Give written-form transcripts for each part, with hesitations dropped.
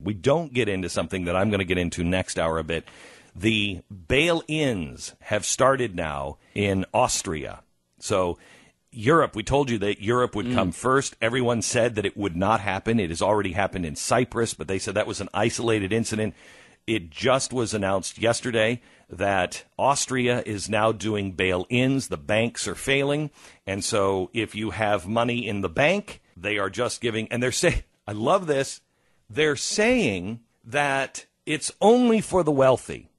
we don't get into something that I'm going to get into next hour a bit. The bail-ins have started now in Austria. So Europe, we told you that Europe would come first. Everyone said that it would not happen. It has already happened in Cyprus, but they said that was an isolated incident. It just was announced yesterday that Austria is now doing bail-ins. The banks are failing. And so if you have money in the bank, they are just giving, and they're saying, I love this, they're saying that it's only for the wealthy.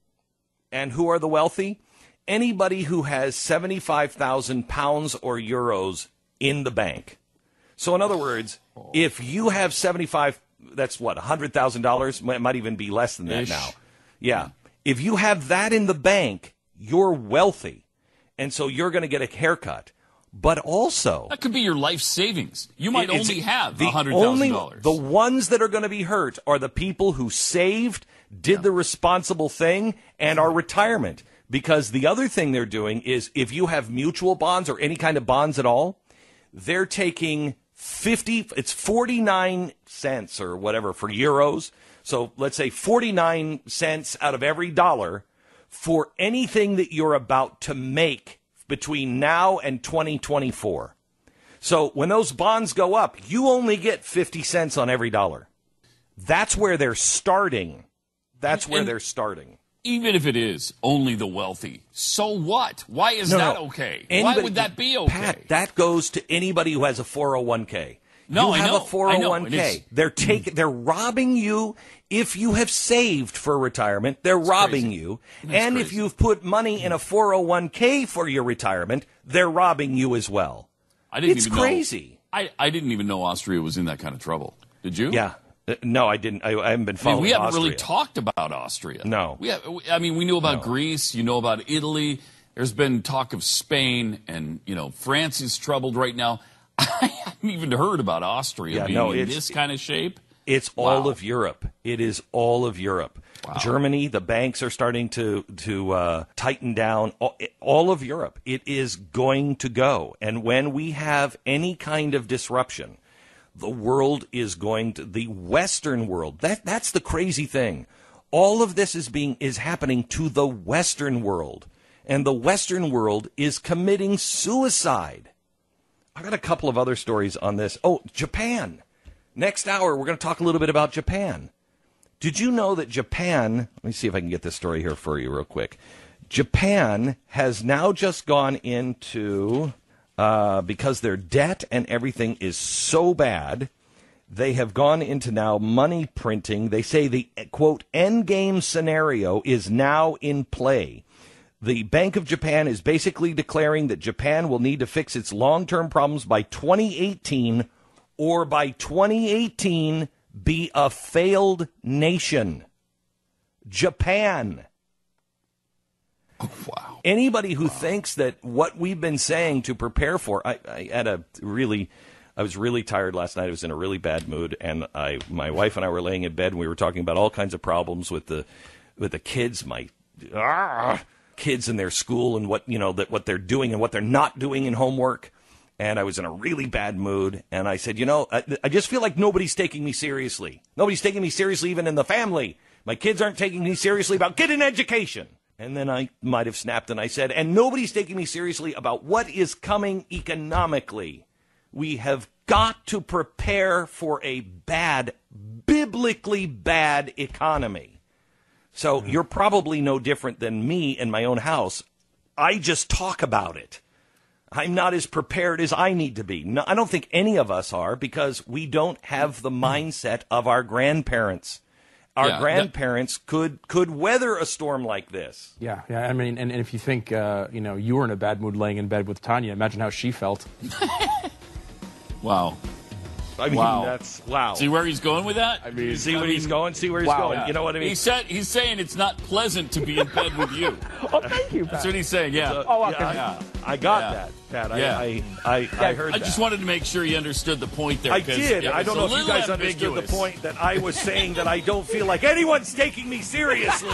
And who are the wealthy? Anybody who has 75,000 pounds or euros in the bank. So in other words, if you have 75, that's what, $100,000? It might even be less than that now. Yeah. If you have that in the bank, you're wealthy. And so you're going to get a haircut. But also, that could be your life savings. You might only have $100,000. The ones that are going to be hurt are the people who saved, did the responsible thing, and are retirement. Because the other thing they're doing is if you have mutual bonds or any kind of bonds at all, they're taking 49 cents or whatever for euros. So let's say 49 cents out of every dollar for anything that you're about to make between now and 2024. So when those bonds go up, you only get 50 cents on every dollar. That's where they're starting. They're starting. Even if it is only the wealthy, so what? Why is that okay? Why would that be okay? Pat, that goes to anybody who has a 401k. No, you have a 401k. They're robbing you. If you have saved for retirement, they're robbing you. And if you've put money in a 401k for your retirement, they're robbing you as well. It's crazy. I didn't even know Austria was in that kind of trouble. Did you? Yeah. No, I didn't. I haven't been following we haven't Austria. really talked about Austria. No. We knew about Greece. You know about Italy. There's been talk of Spain, and, France is troubled right now. I haven't even heard about Austria being in this kind of shape. It's all of Europe. It is all of Europe. Wow. Germany, the banks are starting to tighten down. All of Europe. It is going to go. And when we have any kind of disruption, the world is going to, the Western world, that's the crazy thing. All of this is happening to the Western world. And the Western world is committing suicide. I got a couple of other stories on this. Oh, Japan. Next hour, we're going to talk a little bit about Japan. Did you know that Japan, let me see if I can get this story here for you real quick. Japan has now just gone into, because their debt and everything is so bad, they have gone into now money printing. They say the, quote, endgame scenario is now in play. The Bank of Japan is basically declaring that Japan will need to fix its long-term problems by 2018, or by 2018 be a failed nation. Japan. Oh, wow. Anybody who thinks that what we've been saying to prepare for, I was really tired last night. I was in a really bad mood, and my wife and I were laying in bed, and we were talking about all kinds of problems with the kids, kids in their school, and what they're doing and what they're not doing in homework. And I was in a really bad mood, and I said, I just feel like nobody's taking me seriously. Nobody's taking me seriously even in the family. My kids aren't taking me seriously about getting an education. And then I might have snapped, and I said, and nobody's taking me seriously about what is coming economically. We have got to prepare for a bad, biblically bad economy. So you're probably no different than me in my own house. I just talk about it. I'm not as prepared as I need to be. No, I don't think any of us are, because we don't have the mindset of our grandparents. Our grandparents could weather a storm like this. Yeah. I mean, and if you think, you were in a bad mood laying in bed with Tanya, imagine how she felt. Wow. I mean, that's wow. See where he's going with that? I mean, see where he's going. Yeah. You know what I mean? He's saying it's not pleasant to be in bed with you. Oh, thank you, Pat. That's what he's saying. Yeah. I got that, Pat. I heard that. I just wanted to make sure you understood the point there. I did. Yeah, I don't know if you guys understood the point that I was saying, that I don't feel like anyone's taking me seriously.